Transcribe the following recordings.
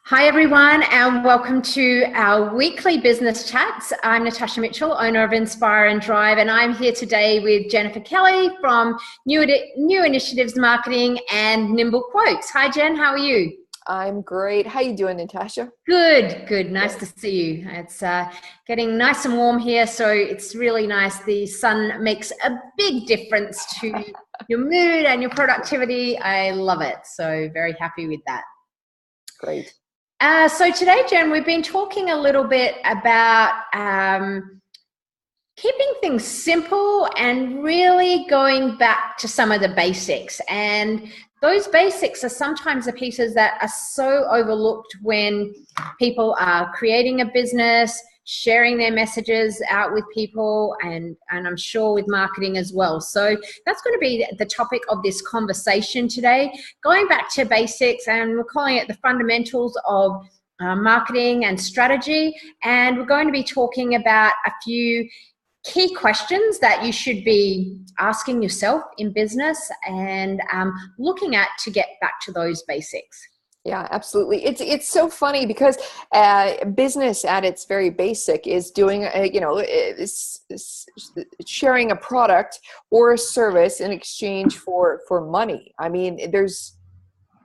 Hi everyone, and welcome to our weekly business chats. I'm Natasha Mitchell, owner of Inspire and Drive, and I'm here today with Jennifer Kelly from New Initiatives Marketing and Nimble Quotes. Hi Jen, how are you? I'm great. How you doing, Natasha? Good. Nice to see you. It's getting nice and warm here, so it's really nice. The sun makes a big difference to your mood and your productivity. I love it, so very happy with that. Great. So today, Jen, we've been talking a little bit about keeping things simple and really going back to some of the basics. And those basics are sometimes the pieces that are so overlooked when people are creating a business, sharing their messages out with people, and I'm sure with marketing as well. So that's going to be the topic of this conversation today, going back to basics, and we're calling it the fundamentals of marketing and strategy. And we're going to be talking about a few key questions that you should be asking yourself in business and looking at to get back to those basics. Yeah, absolutely. It's so funny because business at its very basic is doing, is sharing a product or a service in exchange for money. I mean, there's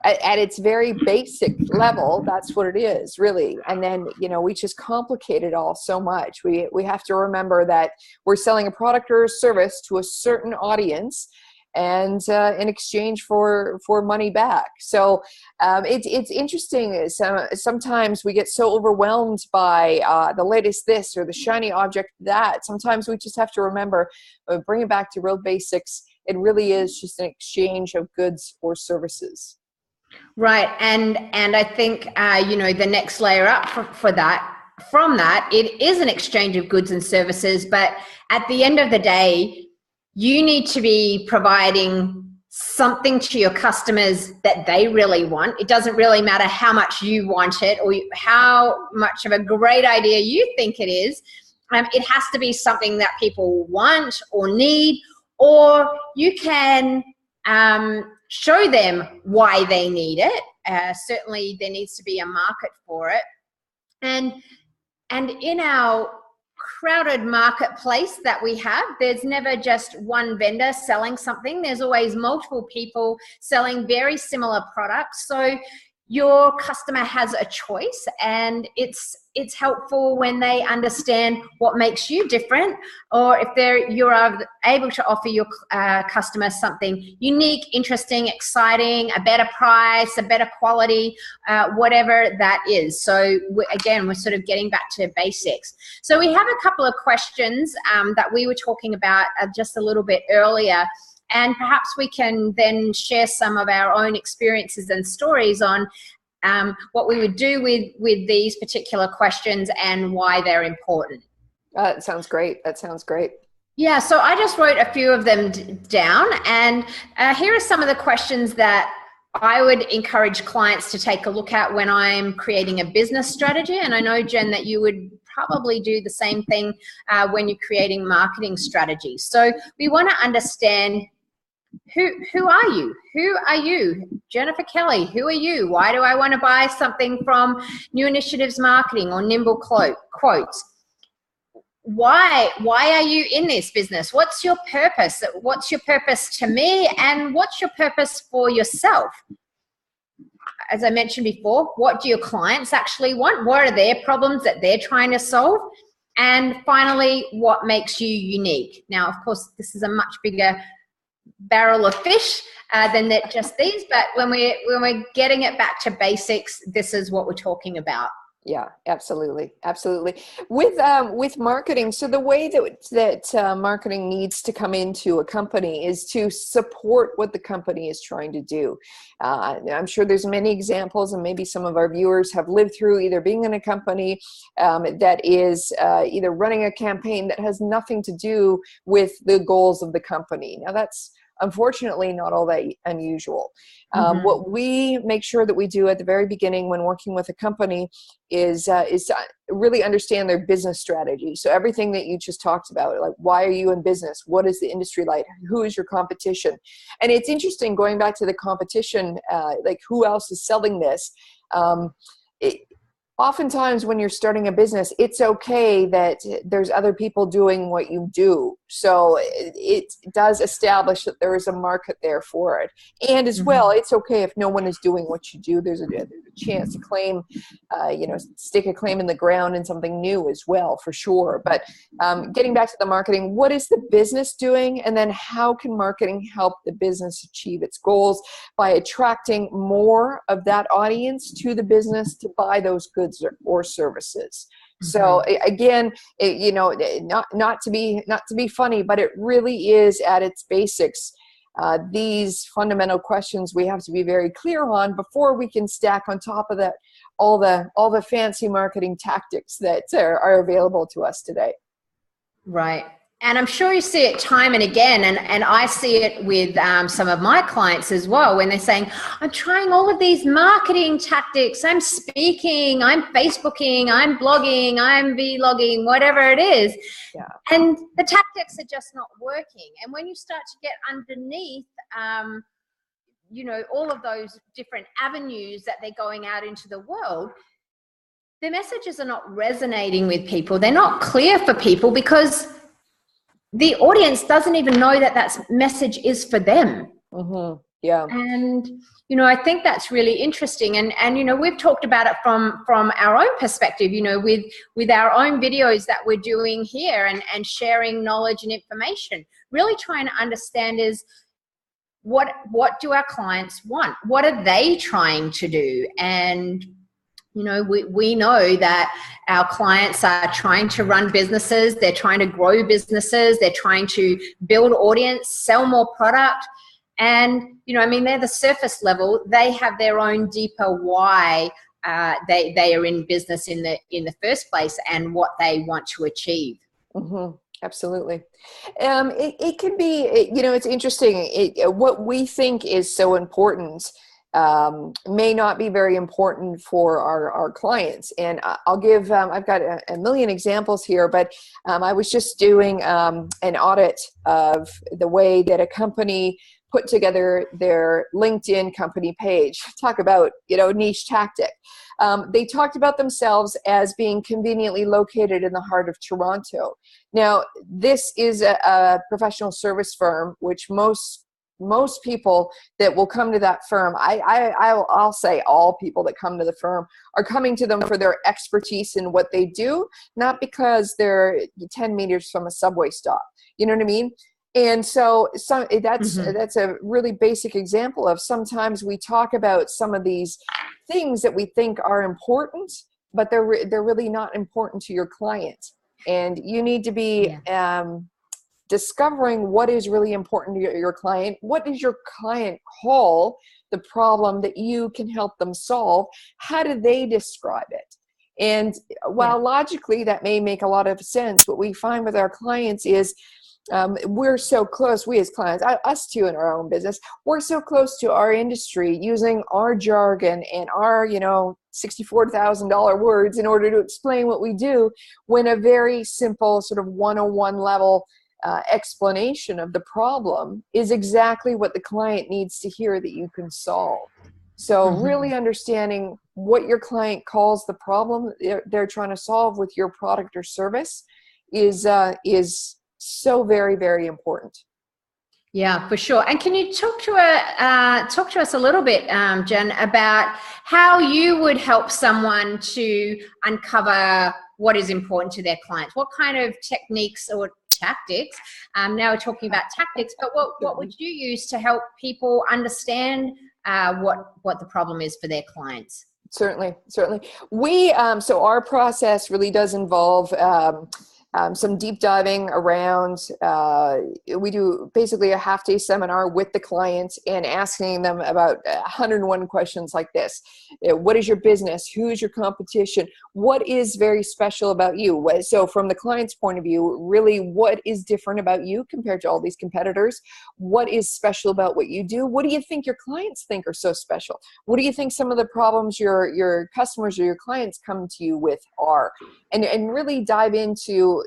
at its very basic level, that's what it is, really. And then, we just complicate it all so much. We have to remember that we're selling a product or a service to a certain audience, and in exchange for money back. So it's interesting. Sometimes we get so overwhelmed by the latest this or the shiny object that. Sometimes we just have to remember, bring it back to real basics. It really is just an exchange of goods or services. Right, and I think the next layer up from that, it is an exchange of goods and services. But at the end of the day, you need to be providing something to your customers that they really want. It doesn't really matter how much you want it or how much of a great idea you think it is. It has to be something that people want or need, or you can show them why they need it. Certainly there needs to be a market for it. And in our crowded marketplace that we have, there's never just one vendor selling something. There's always multiple people selling very similar products. So your customer has a choice, and it's helpful when they understand what makes you different, or if you're able to offer your customer something unique, interesting, exciting, a better price, a better quality, whatever that is. So we're sort of getting back to basics. So we have a couple of questions that we were talking about just a little bit earlier. And perhaps we can then share some of our own experiences and stories on what we would do with these particular questions and why they're important. That sounds great. Yeah, so I just wrote a few of them down, and here are some of the questions that I would encourage clients to take a look at when I'm creating a business strategy. And I know, Jen, that you would probably do the same thing when you're creating marketing strategies. So we want to understand, who are you? Who are you? Jennifer Kelly, who are you? Why do I want to buy something from New Initiatives Marketing or Nimble Quotes? Why are you in this business? What's your purpose? What's your purpose to me? And what's your purpose for yourself? As I mentioned before, what do your clients actually want? What are their problems that they're trying to solve? And finally, what makes you unique? Now, of course, this is a much bigger barrel of fish than that just these, but when we're getting it back to basics, this is what we're talking about. Yeah, absolutely. With marketing, so the way that marketing needs to come into a company is to support what the company is trying to do. I'm sure there's many examples, and maybe some of our viewers have lived through either being in a company that is either running a campaign that has nothing to do with the goals of the company. Now, that's unfortunately not all that unusual. What we make sure that we do at the very beginning when working with a company is to really understand their business strategy. So everything that you just talked about, like, why are you in business? What is the industry like? Who is your competition? And it's interesting, going back to the competition, like, who else is selling this? it, oftentimes when you're starting a business, it's okay that there's other people doing what you do. So it does establish that there is a market there for it. And as well, it's okay if no one is doing what you do. There's a chance to claim, stick a claim in the ground in something new as well, for sure. But getting back to the marketing, what is the business doing? And then how can marketing help the business achieve its goals by attracting more of that audience to the business to buy those goods or services? So again, not to be funny, but it really is at its basics. These fundamental questions we have to be very clear on before we can stack on top of that all the fancy marketing tactics that are available to us today. Right. And I'm sure you see it time and again, and I see it with some of my clients as well, when they're saying, I'm trying all of these marketing tactics, I'm speaking, I'm Facebooking, I'm blogging, I'm vlogging, whatever it is. Yeah. And the tactics are just not working. And when you start to get underneath, all of those different avenues that they're going out into the world, the messages are not resonating with people. They're not clear for people because the audience doesn't even know that message is for them. Yeah. And, I think that's really interesting. And we've talked about it from our own perspective, with our own videos that we're doing here and sharing knowledge and information, really trying to understand is what do our clients want? What are they trying to do? And we know that our clients are trying to run businesses, they're trying to grow businesses, they're trying to build audience, sell more product. And, they're the surface level. They have their own deeper why they are in business in the first place and what they want to achieve. Absolutely. It can be, it's interesting. What we think is so important may not be very important for our clients. And I'll give, I've got a million examples here, but I was just doing an audit of the way that a company put together their LinkedIn company page. Talk about, niche tactic. They talked about themselves as being conveniently located in the heart of Toronto. Now, this is a professional service firm, which most people that will come to that firm, I'll say all people that come to the firm are coming to them for their expertise in what they do, not because they're 10 meters from a subway stop. You know what I mean? And so that's a really basic example of sometimes we talk about some of these things that we think are important, but they're really not important to your client. And you need to be discovering what is really important to your client. What does your client call the problem that you can help them solve? How do they describe it? And while logically that may make a lot of sense, what we find with our clients is we're so close, we as clients, us too in our own business, we're so close to our industry using our jargon and our, $64,000 words in order to explain what we do, when a very simple sort of 101 level explanation of the problem is exactly what the client needs to hear that you can solve. So really understanding what your client calls the problem they're trying to solve with your product or service is so very, very important. Yeah, for sure. And can you talk to us a little bit, Jen, about how you would help someone to uncover what is important to their clients? What kind of techniques or tactics? Now we're talking about tactics, but what would you use to help people understand what the problem is for their clients? Certainly. We so our process really does involve some deep diving around. We do basically a half-day seminar with the client and asking them about 101 questions like this. What is your business? Who is your competition? What is very special about you? So from the client's point of view, really what is different about you compared to all these competitors? What is special about what you do? What do you think your clients think are so special? What do you think some of the problems your customers or your clients come to you with are? And really dive into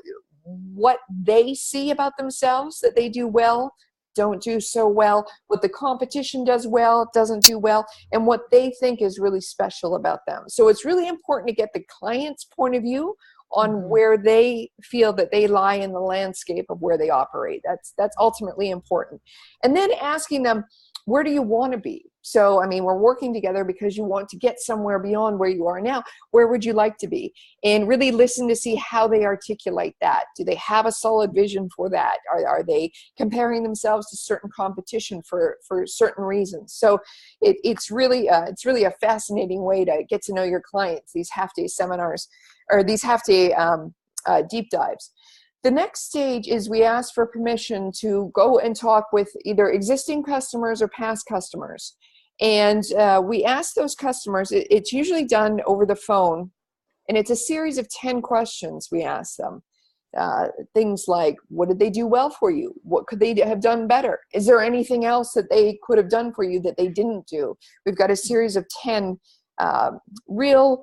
what they see about themselves that they do well, don't do so well, what the competition does well, doesn't do well, and what they think is really special about them. So it's really important to get the client's point of view on where they feel that they lie in the landscape of where they operate. That's ultimately important. And then asking them, where do you want to be? So, I mean, we're working together because you want to get somewhere beyond where you are now. Where would you like to be? And really listen to see how they articulate that. Do they have a solid vision for that? Are they comparing themselves to certain competition for certain reasons? So it's really a fascinating way to get to know your clients, these half-day seminars or these half-day deep dives. The next stage is we ask for permission to go and talk with either existing customers or past customers. And we ask those customers, it's usually done over the phone, and it's a series of 10 questions we ask them. Things like, what did they do well for you? What could they have done better? Is there anything else that they could have done for you that they didn't do? We've got a series of 10 real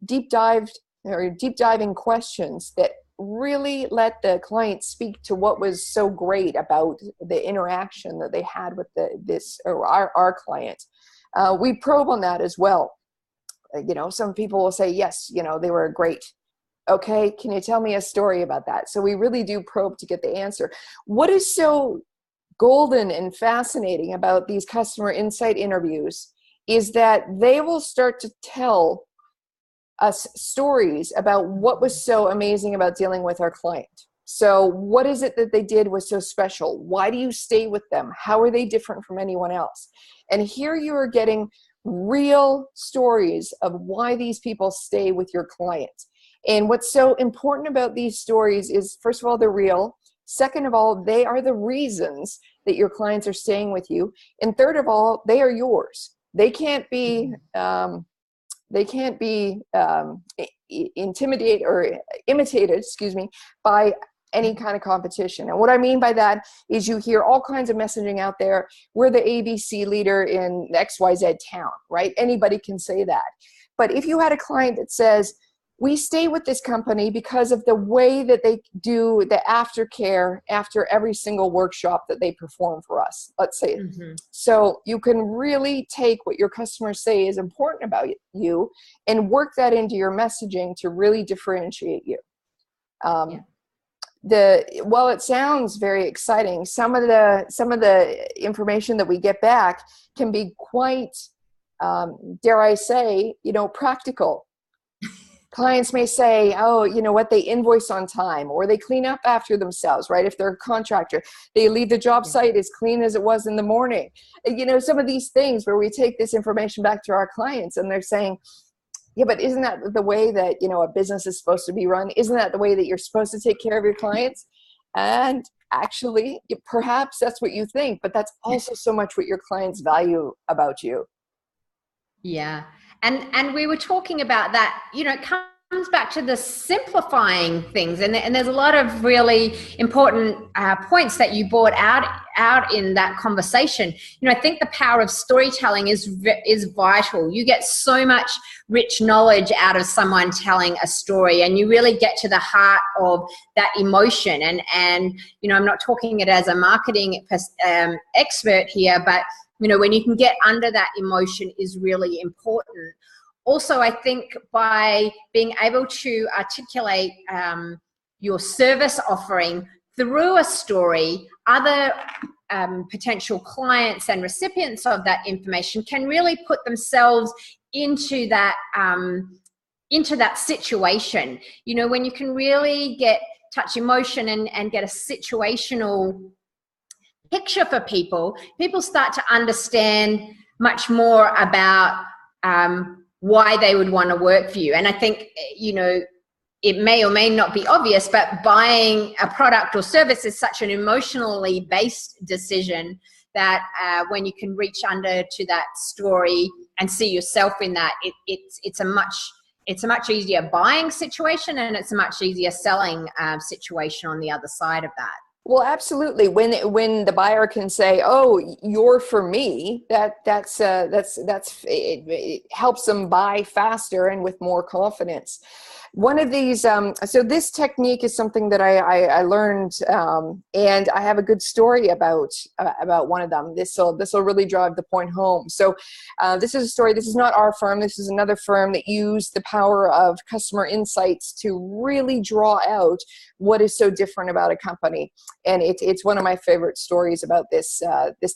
deep diving questions that really let the client speak to what was so great about the interaction that they had with our client. We probe on that as well. Some people will say, yes, they were great. Okay, can you tell me a story about that? So we really do probe to get the answer. What is so golden and fascinating about these customer insight interviews is that they will start to tell us stories about what was so amazing about dealing with our client. So what is it that they did was so special? Why do you stay with them? How are they different from anyone else? And here you are getting real stories of why these people stay with your client. And what's so important about these stories is, first of all, they're real. Second of all, they are the reasons that your clients are staying with you. And third of all, they are yours. They can't be intimidated or imitated, by any kind of competition. And what I mean by that is you hear all kinds of messaging out there. We're the ABC leader in XYZ town, right? Anybody can say that. But if you had a client that says, we stay with this company because of the way that they do the aftercare after every single workshop that they perform for us, let's say. So you can really take what your customers say is important about you and work that into your messaging to really differentiate you. While it sounds very exciting, some of the information that we get back can be quite, dare I say, practical. Clients may say, oh, you know what, they invoice on time, or they clean up after themselves, right? If they're a contractor, they leave the job site as clean as it was in the morning. Some of these things where we take this information back to our clients and they're saying, yeah, but isn't that the way that, a business is supposed to be run? Isn't that the way that you're supposed to take care of your clients? And actually, perhaps that's what you think, but that's also so much what your clients value about you. Yeah. And we were talking about that, it comes back to the simplifying things. And there's a lot of really important points that you brought out in that conversation. I think the power of storytelling is vital. You get so much rich knowledge out of someone telling a story, and you really get to the heart of that emotion. And I'm not talking it as a marketing expert here, but when you can get under that emotion is really important. Also, I think by being able to articulate your service offering through a story, other potential clients and recipients of that information can really put themselves into that situation. When you can really touch emotion and get a situational picture for people start to understand much more about why they would want to work for you. And I think, it may or may not be obvious, but buying a product or service is such an emotionally based decision that when you can reach under to that story and see yourself in that, it's a much easier buying situation, and it's a much easier selling situation on the other side of that. Well, absolutely. When the buyer can say, "Oh, you're for me," it helps them buy faster and with more confidence. one of these, so this technique is something that I learned, and I have a good story about one of them. This will really drive the point home. So this is a story. This is not our firm. This is another firm that used the power of customer insights to really draw out what is so different about a company. And it's one of my favorite stories about this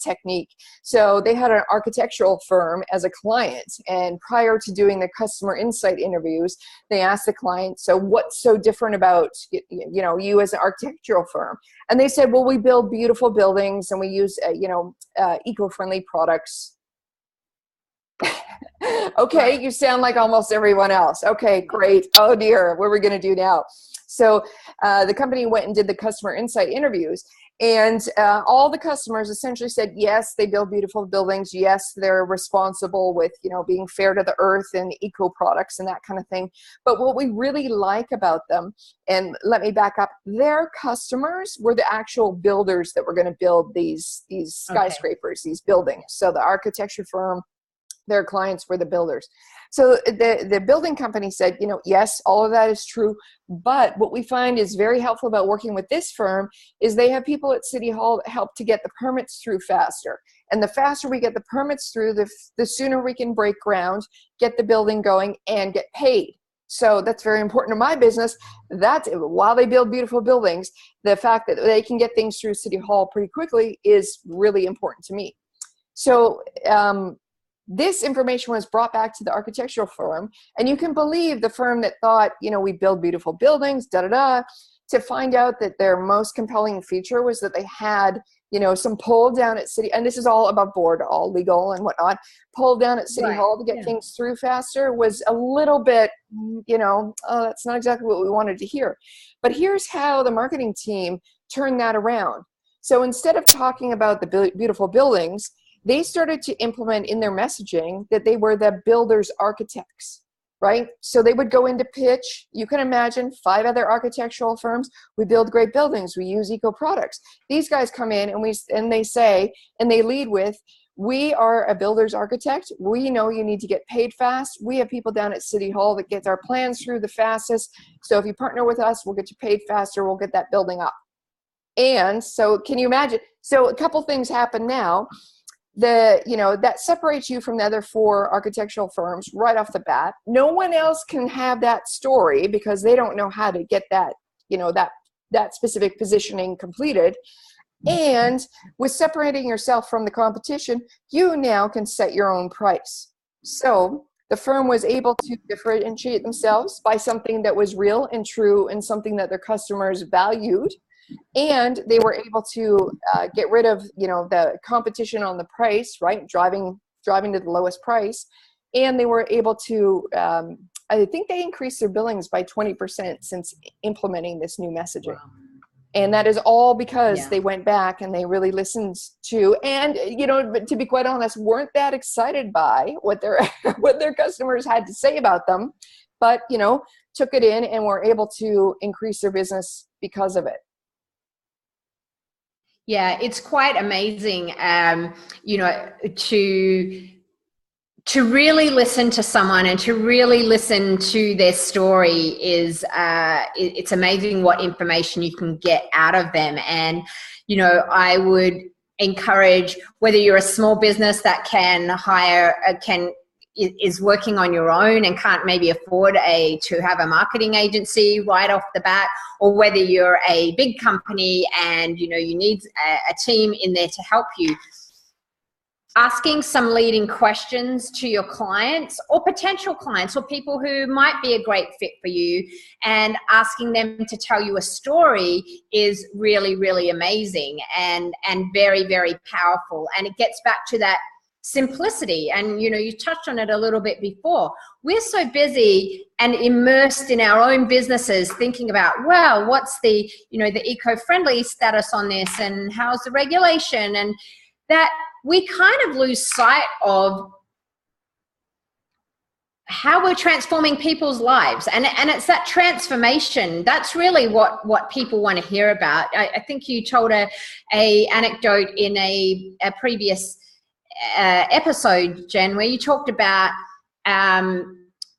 technique. So they had an architectural firm as a client, and prior to doing the customer insight interviews, they asked the client, so what's so different about you as an architectural firm? And they said, well, we build beautiful buildings and we use eco-friendly products. Okay, you sound like almost everyone else. Okay, great. Oh dear, what are we going to do now? So the company went and did the customer insight interviews, and all the customers essentially said, yes, they build beautiful buildings. Yes, they're responsible with, being fair to the earth and eco products and that kind of thing. But what we really like about them, and let me back up, their customers were the actual builders that were going to build these skyscrapers, these buildings. So the architecture firm, their clients were the builders. So the building company said, yes, all of that is true. But what we find is very helpful about working with this firm is they have people at City Hall that help to get the permits through faster. And the faster we get the permits through, the sooner we can break ground, get the building going, and get paid. So that's very important to my business. That while they build beautiful buildings, the fact that they can get things through City Hall pretty quickly is really important to me. So this information was brought back to the architectural firm, and you can believe the firm that thought, we build beautiful buildings, to find out that their most compelling feature was that they had, some pull down at City, and this is all above board, all legal and whatnot, pull down at City Hall to get things through faster was a little bit, that's not exactly what we wanted to hear. But here's how the marketing team turned that around. So instead of talking about the beautiful buildings, they started to implement in their messaging that they were the builders' architects, right? So they would go into pitch. You can imagine 5 other architectural firms. We build great buildings. We use eco products. These guys come in and they lead with, we are a builder's architect. We know you need to get paid fast. We have people down at City Hall that get our plans through the fastest. So if you partner with us, we'll get you paid faster. We'll get that building up. And so can you imagine? So a couple things happen now. That separates you from the other 4 architectural firms right off the bat. No one else can have that story because they don't know how to get that, that specific positioning completed. And with separating yourself from the competition, you now can set your own price. So the firm was able to differentiate themselves by something that was real and true and something that their customers valued. And they were able to get rid of, the competition on the price, right? Driving to the lowest price. And they were able to, I think they increased their billings by 20% since implementing this new messaging. Wow. And that is all because they went back and they really listened to, and, to be quite honest, weren't that excited by what their customers had to say about them, but, took it in and were able to increase their business because of it. Yeah, it's quite amazing, to really listen to someone and to really listen to their story is, it's amazing what information you can get out of them. And, I would encourage, whether you're a small business that can hire, is working on your own and can't maybe afford to have a marketing agency right off the bat, or whether you're a big company and you need a team in there to help you, asking some leading questions to your clients or potential clients or people who might be a great fit for you, and asking them to tell you a story is really, really amazing and very, very powerful. And it gets back to that simplicity. And, you touched on it a little bit before. We're so busy and immersed in our own businesses thinking about, well, what's the, the eco-friendly status on this and how's the regulation, and that we kind of lose sight of how we're transforming people's lives. And it's that transformation. That's really what people want to hear about. I think you told a anecdote in a previous episode, Jen, where you talked about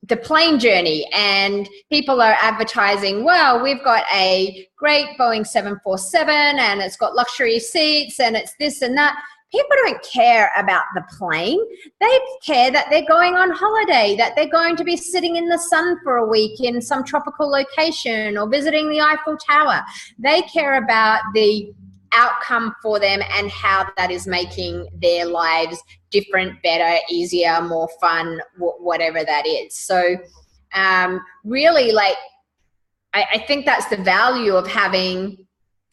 the plane journey, and people are advertising, well, we've got a great Boeing 747 and it's got luxury seats and it's this and that. People don't care about the plane. They care that they're going on holiday, that they're going to be sitting in the sun for a week in some tropical location or visiting the Eiffel Tower. They care about the outcome for them and how that is making their lives different, better, easier, more fun, whatever that is. So really, like, I think that's the value of having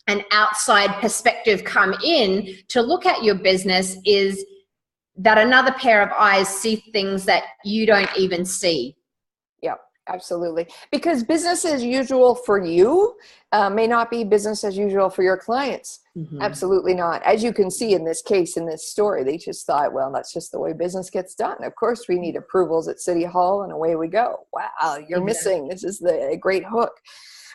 an outside perspective come in to look at your business, is that another pair of eyes see things that you don't even see. Yeah, absolutely. Because business as usual for you may not be business as usual for your clients. Mm-hmm. Absolutely not. As you can see in this case, in this story, they just thought, well, that's just the way business gets done. Of course, we need approvals at City Hall and away we go. Wow, you're missing. This is the great hook.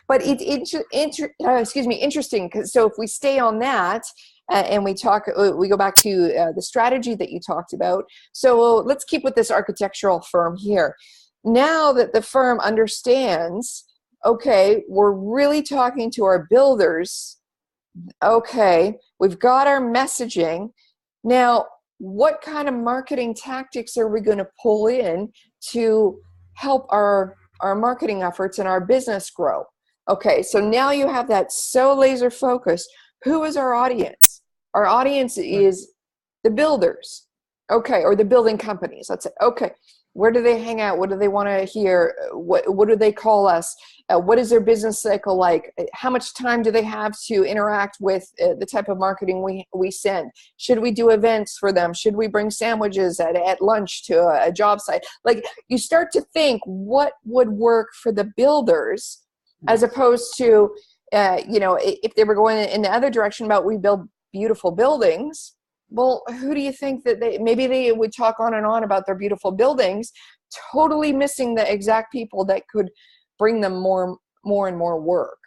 But it's interesting, because so if we stay on that and we go back to the strategy that you talked about. So let's keep with this architectural firm here. Now that the firm understands, okay, we're really talking to our builders. Okay, we've got our messaging. Now, what kind of marketing tactics are we going to pull in to help our marketing efforts and our business grow? Okay, so now you have that so laser focused. Who is our audience? Our audience is the builders, okay, or the building companies. Let's say, okay, where do they hang out? What do they want to hear? What do they call us? What is their business cycle like? How much time do they have to interact with the type of marketing we send? Should we do events for them? Should we bring sandwiches at lunch to a job site? Like, you start to think what would work for the builders, as opposed to, if they were going in the other direction about we build beautiful buildings. Well, who do you think that maybe they would talk on and on about their beautiful buildings, totally missing the exact people that could bring them more and more work?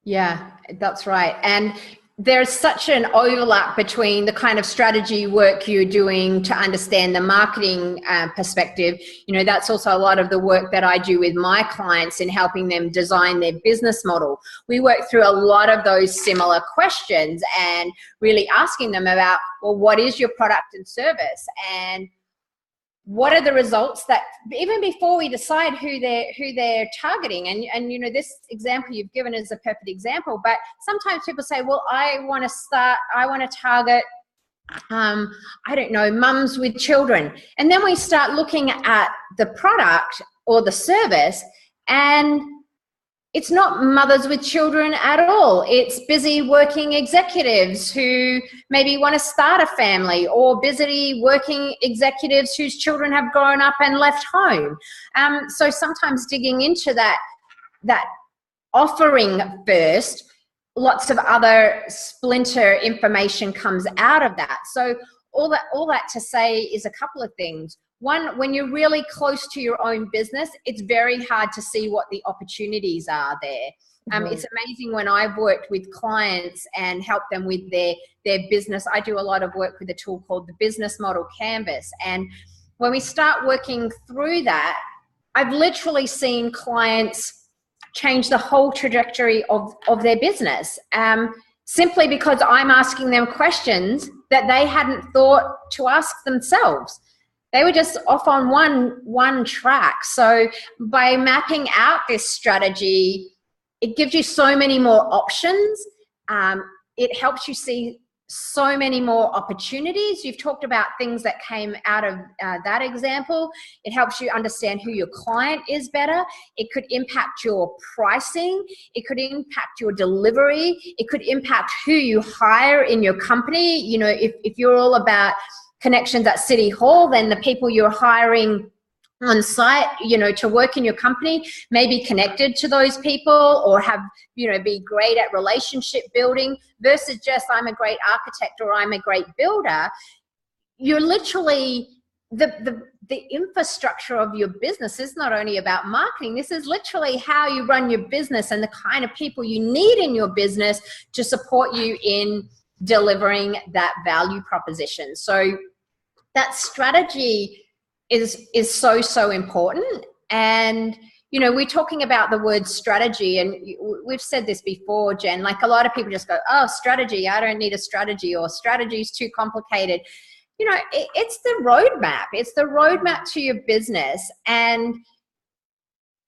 Yeah, that's right. And there's such an overlap between the kind of strategy work you're doing to understand the marketing perspective. That's also a lot of the work that I do with my clients in helping them design their business model. We work through a lot of those similar questions and really asking them about, well, what is your product and service? And what are the results that, even before we decide who they're targeting, and this example you've given is a perfect example, but sometimes people say, well, I want to target, I don't know, mums with children. And then we start looking at the product or the service, and it's not mothers with children at all. It's busy working executives who maybe want to start a family, or busy working executives whose children have grown up and left home. So sometimes digging into that offering first, lots of other splinter information comes out of that. So all that to say is a couple of things. One, when you're really close to your own business, it's very hard to see what the opportunities are there. It's amazing when I've worked with clients and helped them with their business. I do a lot of work with a tool called the Business Model Canvas. And when we start working through that, I've literally seen clients change the whole trajectory of their business, simply because I'm asking them questions that they hadn't thought to ask themselves. They were just off on one track. So by mapping out this strategy, it gives you so many more options. It helps you see so many more opportunities. You've talked about things that came out of that example. It helps you understand who your client is better. It could impact your pricing. It could impact your delivery. It could impact who you hire in your company. If you're all about connections at City Hall, then the people you're hiring on site, to work in your company may be connected to those people, or have, be great at relationship building, versus just I'm a great architect or I'm a great builder. You're literally, the infrastructure of your business is not only about marketing. This is literally how you run your business and the kind of people you need in your business to support you in delivering that value proposition. So that strategy is so important. And, you know, we're talking about the word strategy, and we've said this before, Jen, like a lot of people just go, oh, strategy, I don't need a strategy, or strategy is too complicated. You know, it's the roadmap. It's the roadmap to your business. And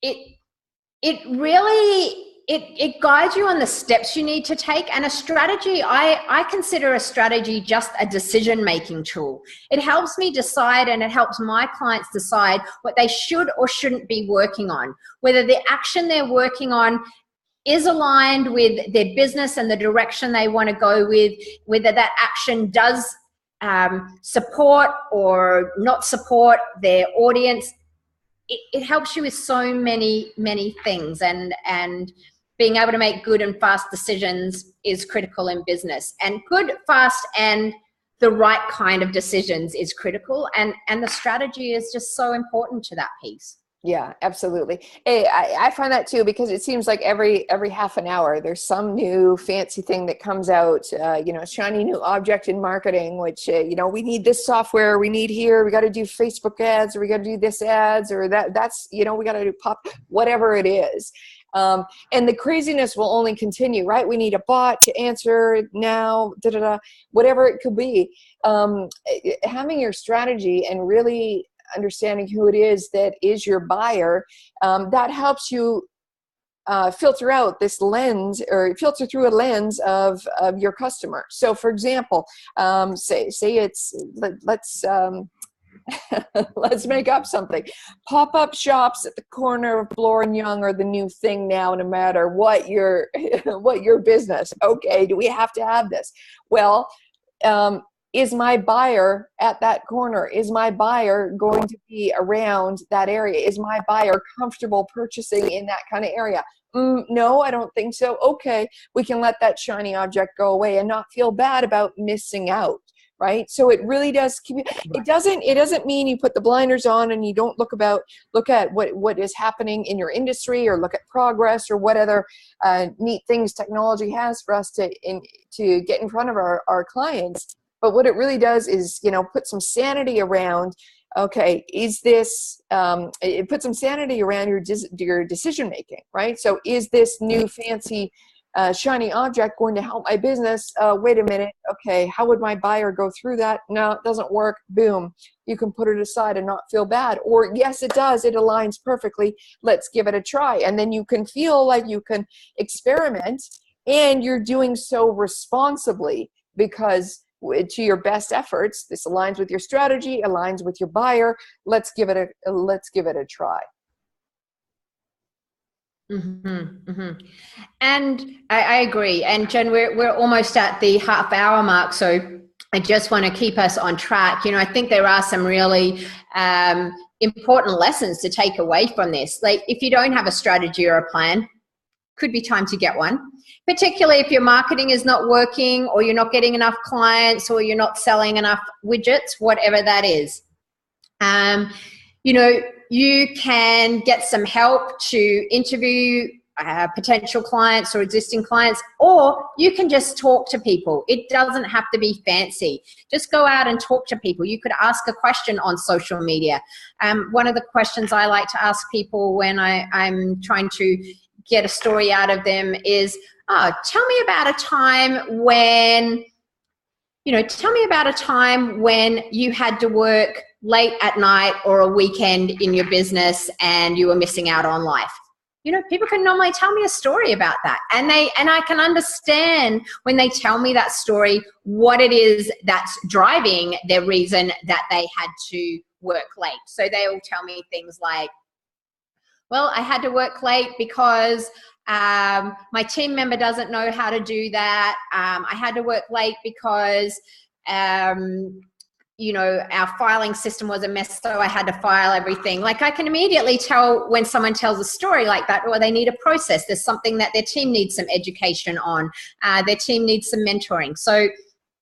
it really, it guides you on the steps you need to take. And a strategy, I consider a strategy just a decision-making tool. It helps me decide, and it helps my clients decide what they should or shouldn't be working on, whether the action they're working on is aligned with their business and the direction they want to go with, whether that action does support or not support their audience. It helps you with so many things, and being able to make good and fast decisions is critical in business. And good, fast, and the right kind of decisions is critical, and the strategy is just so important to that piece. Yeah, absolutely. Hey, I find that too, because it seems like every half an hour there's some new fancy thing that comes out, you know, shiny new object in marketing, which, you know, we need this software, we need here, we got to do Facebook ads, or we got to do this ads, or that's, you know, we got to do pop, whatever it is. And the craziness will only continue, right? We need a bot to answer now, whatever it could be. Having your strategy and really understanding who it is that is your buyer, that helps you filter out this lens, or filter through a lens of your customer. So for example, say it's, let's let's make up something. Pop-up shops at the corner of Bloor and Young are the new thing now, no matter what your what your business. Okay, do we have to have this? Well, is my buyer at that corner? Is my buyer going to be around that area? Is my buyer comfortable purchasing in that kind of area? No, I don't think so. Okay, we can let that shiny object go away and not feel bad about missing out, right? So it really does keep you, it doesn't mean you put the blinders on and you don't look at what is happening in your industry, or look at progress, or what other neat things technology has for us to get in front of our clients. But what it really does is, you know, put some sanity around, okay, is this, it puts some sanity around your decision making, right? So is this new fancy shiny object going to help my business? Wait a minute, okay, how would my buyer go through that? No, it doesn't work. Boom, you can put it aside and not feel bad. Or yes, it does, it aligns perfectly, let's give it a try. And then you can feel like you can experiment, and you're doing so responsibly, because to your best efforts, this aligns with your strategy, aligns with your buyer. Let's give it a try. And I agree. And Jen, we're almost at the half-hour mark, so I just want to keep us on track. You know, I think there are some really important lessons to take away from this. Like, if you don't have a strategy or a plan, could be time to get one, particularly if your marketing is not working, or you're not getting enough clients, or you're not selling enough widgets, whatever that is. You know, you can get some help to interview potential clients or existing clients, or you can just talk to people. It doesn't have to be fancy. Just go out and talk to people. You could ask a question on social media. One of the questions I like to ask people when I'm trying to get a story out of them is, tell me about a time when, you had to work late at night or a weekend in your business and you were missing out on life. You know, people can normally tell me a story about that, and I can understand when they tell me that story what it is that's driving their reason that they had to work late. So they will tell me things like, well, I had to work late because my team member doesn't know how to do that. I had to work late because, you know, our filing system was a mess, so I had to file everything. Like, I can immediately tell when someone tells a story like that, or they need a process. There's something that their team needs some education on. Their team needs some mentoring. So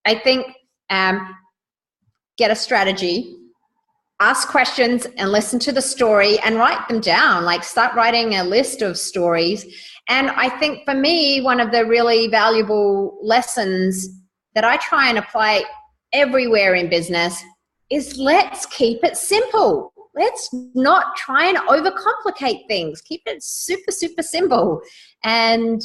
I think get a strategy, ask questions, and listen to the story and write them down. Like, start writing a list of stories. And I think for me, one of the really valuable lessons that I try and apply everywhere in business is, let's keep it simple. let's not try and overcomplicate things. Keep it super, super simple, and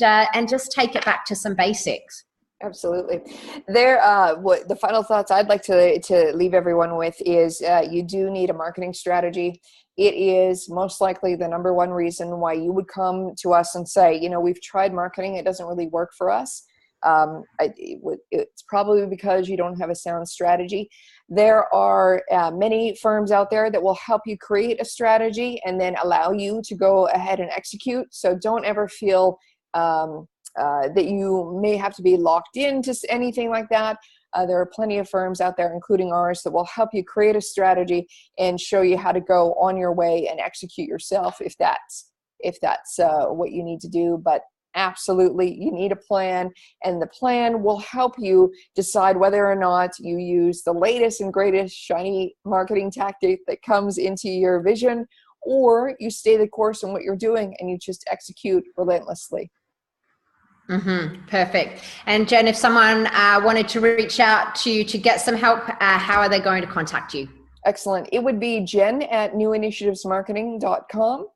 just take it back to some basics. Absolutely. What the final thoughts I'd like to leave everyone with is you do need a marketing strategy. It is most likely the number one reason why you would come to us and say, you know, we've tried marketing, it doesn't really work for us. It's probably because you don't have a sound strategy. There are many firms out there that will help you create a strategy and then allow you to go ahead and execute. So don't ever feel that you may have to be locked into anything like that. There are plenty of firms out there, including ours, that will help you create a strategy and show you how to go on your way and execute yourself if that's what you need to do. But absolutely, you need a plan, and the plan will help you decide whether or not you use the latest and greatest shiny marketing tactic that comes into your vision, or you stay the course on what you're doing and you just execute relentlessly. Perfect. And Jen, if someone wanted to reach out to you to get some help, how are they going to contact you? Excellent. It would be jen@newinitiativesmarketing.com.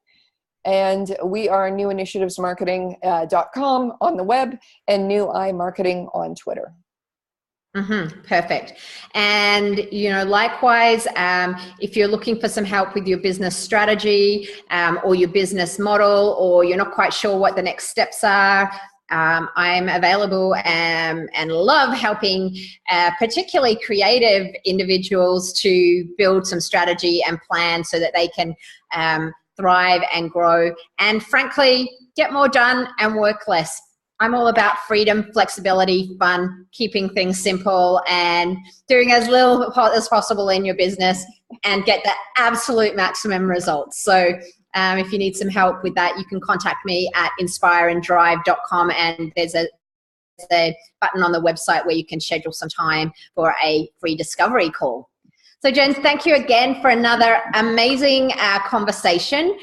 And we are newinitiativesmarketing.com on the web, and New I Marketing on Twitter. Perfect. And, you know, likewise, if you're looking for some help with your business strategy or your business model, or you're not quite sure what the next steps are, I'm available and love helping particularly creative individuals to build some strategy and plan so that they can thrive and grow, and frankly, get more done and work less. I'm all about freedom, flexibility, fun, keeping things simple, and doing as little as possible in your business and get the absolute maximum results. So if you need some help with that, you can contact me at inspireanddrive.com, and there's a button on the website where you can schedule some time for a free discovery call. So Jen, thank you again for another amazing conversation.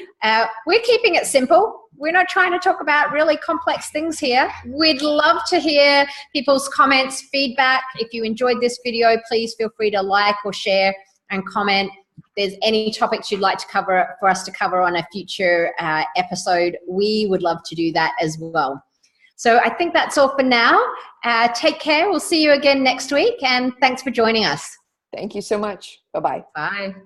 We're keeping it simple. We're not trying to talk about really complex things here. We'd love to hear people's comments, feedback. If you enjoyed this video, please feel free to like or share and comment. If there's any topics you'd like to cover for us to cover on a future episode, we would love to do that as well. So I think that's all for now. Take care. We'll see you again next week, and thanks for joining us. Thank you so much. Bye-bye. Bye.